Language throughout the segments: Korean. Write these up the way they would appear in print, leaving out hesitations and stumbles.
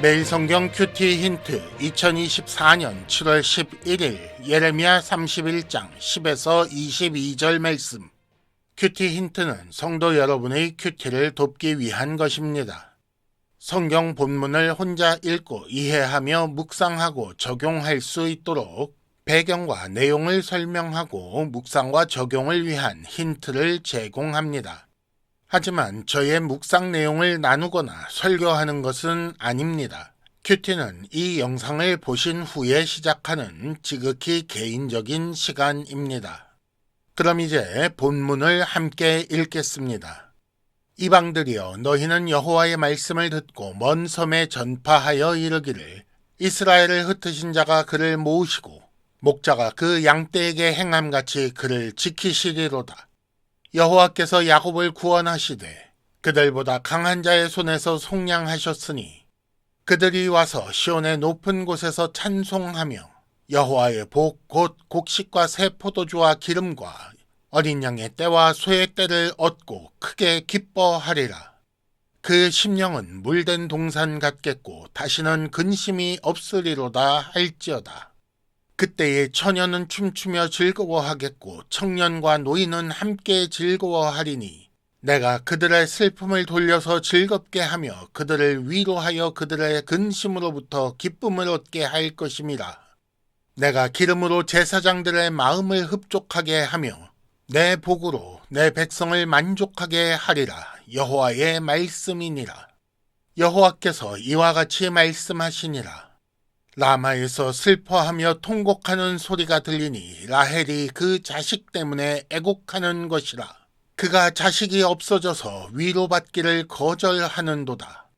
매일 성경 큐티 힌트 2024년 7월 11일 예레미야 31장 10에서 22절 말씀. 큐티 힌트는 성도 여러분의 큐티를 돕기 위한 것입니다. 성경 본문을 혼자 읽고 이해하며 묵상하고 적용할 수 있도록 배경과 내용을 설명하고 묵상과 적용을 위한 힌트를 제공합니다. 하지만 저의 묵상 내용을 나누거나 설교하는 것은 아닙니다. 큐티는 이 영상을 보신 후에 시작하는 지극히 개인적인 시간입니다. 그럼 이제 본문을 함께 읽겠습니다. 이방들이여, 너희는 여호와의 말씀을 듣고 먼 섬에 전파하여 이르기를, 이스라엘을 흩으신 자가 그를 모으시고 목자가 그 양떼에게 행함같이 그를 지키시리로다. 여호와께서 야곱을 구원하시되 그들보다 강한 자의 손에서 속량하셨으니 그들이 와서 시온의 높은 곳에서 찬송하며 여호와의 복 곧 곡식과 새 포도주와 기름과 어린 양의 떼와 소의 떼를 얻고 크게 기뻐하리라. 그 심령은 물된 동산 같겠고 다시는 근심이 없으리로다 할지어다. 그때의 처녀는 춤추며 즐거워하겠고 청년과 노인은 함께 즐거워하리니 내가 그들의 슬픔을 돌려서 즐겁게 하며 그들을 위로하여 그들의 근심으로부터 기쁨을 얻게 할 것임이라. 내가 기름으로 제사장들의 마음을 흡족하게 하며 내 복으로 내 백성을 만족하게 하리라. 여호와의 말씀이니라. 여호와께서 이와 같이 말씀하시니라. 라마에서 슬퍼하며 통곡하는 소리가 들리니 라헬이 그 자식 때문에 애곡하는 것이라. 그가 자식이 없어져서 위로받기를 거절하는도다.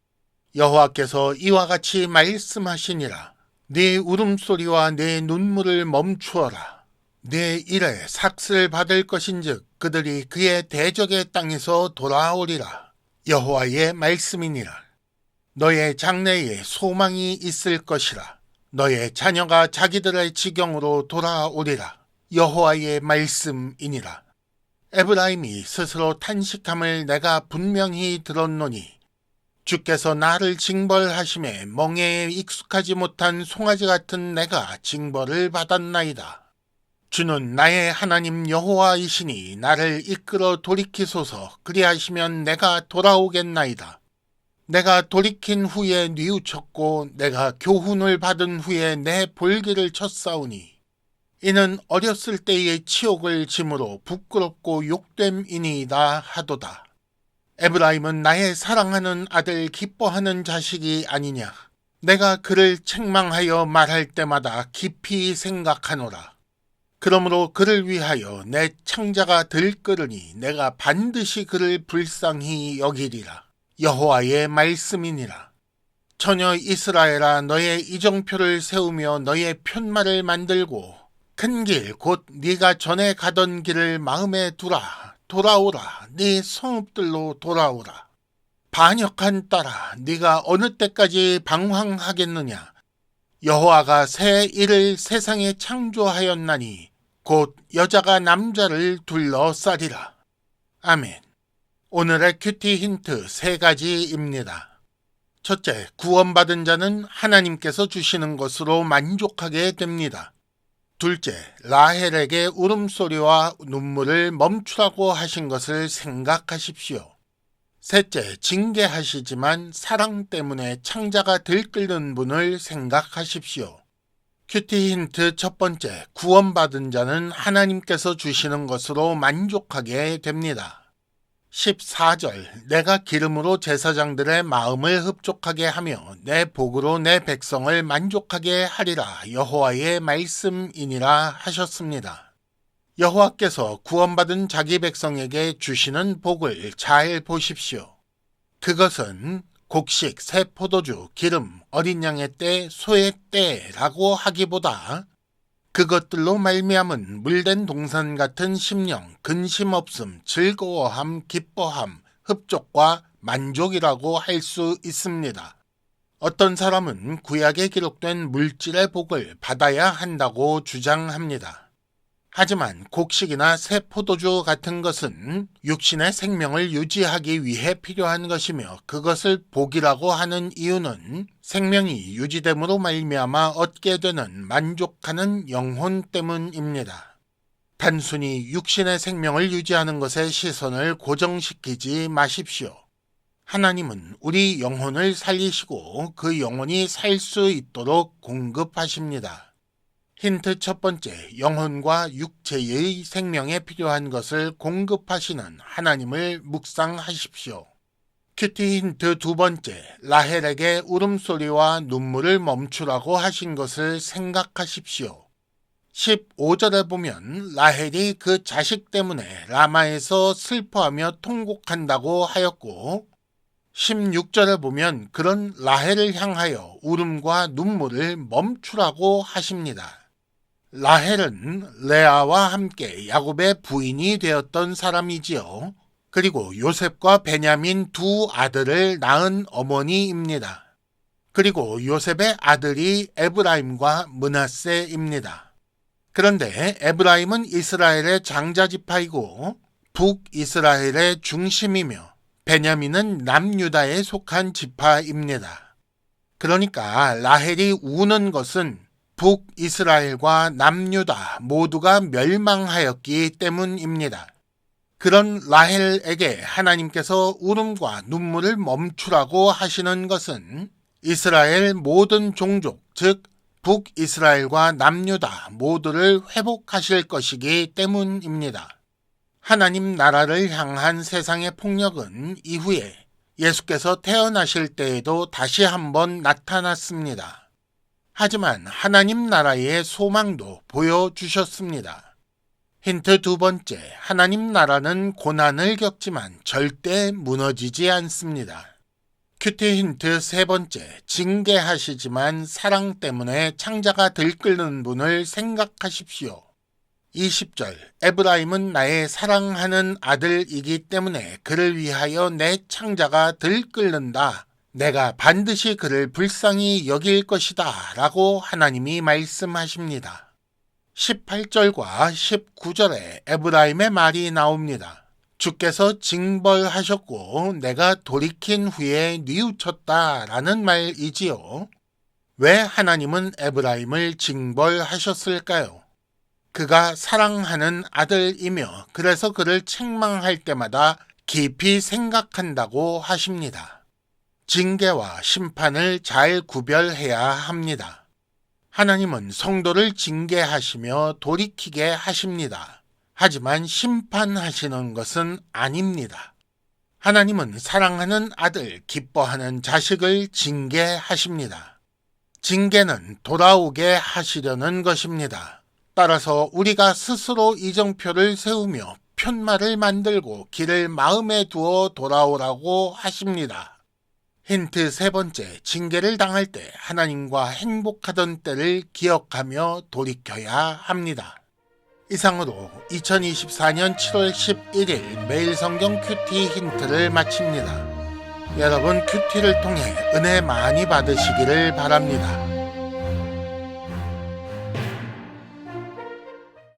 여호와께서 이와 같이 말씀하시니라. 네 울음소리와 네 눈물을 멈추어라. 네 일에 삭슬 받을 것인즉 그들이 그의 대적의 땅에서 돌아오리라. 여호와의 말씀이니라. 너의 장래에 소망이 있을 것이라. 너의 자녀가 자기들의 지경으로 돌아오리라. 여호와의 말씀이니라. 에브라임이 스스로 탄식함을 내가 분명히 들었노니 주께서 나를 징벌하심에 멍에에 익숙하지 못한 송아지 같은 내가 징벌을 받았나이다. 주는 나의 하나님 여호와이시니 나를 이끌어 돌이키소서. 그리하시면 내가 돌아오겠나이다. 내가 돌이킨 후에 뉘우쳤고 내가 교훈을 받은 후에 내 볼기를 쳤사오니 이는 어렸을 때의 치욕을 짐으로 부끄럽고 욕됨이니이다 하도다. 에브라임은 나의 사랑하는 아들 기뻐하는 자식이 아니냐. 내가 그를 책망하여 말할 때마다 깊이 생각하노라. 그러므로 그를 위하여 내 창자가 들끓으니 내가 반드시 그를 불쌍히 여기리라. 여호와의 말씀이니라. 처녀 이스라엘아, 너의 이정표를 세우며 너의 편말을 만들고 큰 길 곧 네가 전에 가던 길을 마음에 두라. 돌아오라. 네 성읍들로 돌아오라. 반역한 딸아, 네가 어느 때까지 방황하겠느냐. 여호와가 새 일을 세상에 창조하였나니 곧 여자가 남자를 둘러싸리라. 아멘. 오늘의 큐티 힌트 3가지입니다. 첫째, 구원받은 자는 하나님께서 주시는 것으로 만족하게 됩니다. 둘째, 라헬에게 울음소리와 눈물을 멈추라고 하신 것을 생각하십시오. 셋째, 징계하시지만 사랑 때문에 창자가 들끓는 분을 생각하십시오. 큐티 힌트 첫 번째, 구원받은 자는 하나님께서 주시는 것으로 만족하게 됩니다. 14절, 내가 기름으로 제사장들의 마음을 흡족하게 하며 내 복으로 내 백성을 만족하게 하리라. 여호와의 말씀이니라 하셨습니다. 여호와께서 구원받은 자기 백성에게 주시는 복을 잘 보십시오. 그것은 곡식, 새 포도주, 기름, 어린 양의 떼, 소의 떼라고 하기보다 그것들로 말미암은 물된 동산 같은 심령, 근심 없음, 즐거워함, 기뻐함, 흡족과 만족이라고 할 수 있습니다. 어떤 사람은 구약에 기록된 물질의 복을 받아야 한다고 주장합니다. 하지만 곡식이나 새 포도주 같은 것은 육신의 생명을 유지하기 위해 필요한 것이며 그것을 복이라고 하는 이유는 생명이 유지됨으로 말미암아 얻게 되는 만족하는 영혼 때문입니다. 단순히 육신의 생명을 유지하는 것에 시선을 고정시키지 마십시오. 하나님은 우리 영혼을 살리시고 그 영혼이 살 수 있도록 공급하십니다. 힌트 첫 번째, 영혼과 육체의 생명에 필요한 것을 공급하시는 하나님을 묵상하십시오. 큐티 힌트 두 번째, 라헬에게 울음소리와 눈물을 멈추라고 하신 것을 생각하십시오. 15절에 보면 라헬이 그 자식 때문에 라마에서 슬퍼하며 통곡한다고 하였고 16절에 보면 그런 라헬을 향하여 울음과 눈물을 멈추라고 하십니다. 라헬은 레아와 함께 야곱의 부인이 되었던 사람이지요. 그리고 요셉과 베냐민 두 아들을 낳은 어머니입니다. 그리고 요셉의 아들이 에브라임과 므낫세입니다. 그런데 에브라임은 이스라엘의 장자지파이고 북이스라엘의 중심이며 베냐민은 남유다에 속한 지파입니다. 그러니까 라헬이 우는 것은 북이스라엘과 남유다 모두가 멸망하였기 때문입니다. 그런 라헬에게 하나님께서 울음과 눈물을 멈추라고 하시는 것은 이스라엘 모든 종족, 즉 북이스라엘과 남유다 모두를 회복하실 것이기 때문입니다. 하나님 나라를 향한 세상의 폭력은 이후에 예수께서 태어나실 때에도 다시 한번 나타났습니다. 하지만 하나님 나라의 소망도 보여주셨습니다. 힌트 두 번째, 하나님 나라는 고난을 겪지만 절대 무너지지 않습니다. 큐티 힌트 세 번째, 징계하시지만 사랑 때문에 창자가 들끓는 분을 생각하십시오. 20절, 에브라임은 나의 사랑하는 아들이기 때문에 그를 위하여 내 창자가 들끓는다. 내가 반드시 그를 불쌍히 여길 것이다 라고 하나님이 말씀하십니다. 18절과 19절에 에브라임의 말이 나옵니다. 주께서 징벌하셨고 내가 돌이킨 후에 뉘우쳤다 라는 말이지요. 왜 하나님은 에브라임을 징벌하셨을까요? 그가 사랑하는 아들이며 그래서 그를 책망할 때마다 깊이 생각한다고 하십니다. 징계와 심판을 잘 구별해야 합니다. 하나님은 성도를 징계하시며 돌이키게 하십니다. 하지만 심판하시는 것은 아닙니다. 하나님은 사랑하는 아들, 기뻐하는 자식을 징계하십니다. 징계는 돌아오게 하시려는 것입니다. 따라서 우리가 스스로 이정표를 세우며 편말을 만들고 길을 마음에 두어 돌아오라고 하십니다. 힌트 세 번째, 징계를 당할 때 하나님과 행복하던 때를 기억하며 돌이켜야 합니다. 이상으로 2024년 7월 11일 매일 성경 큐티 힌트를 마칩니다. 여러분 큐티를 통해 은혜 많이 받으시기를 바랍니다.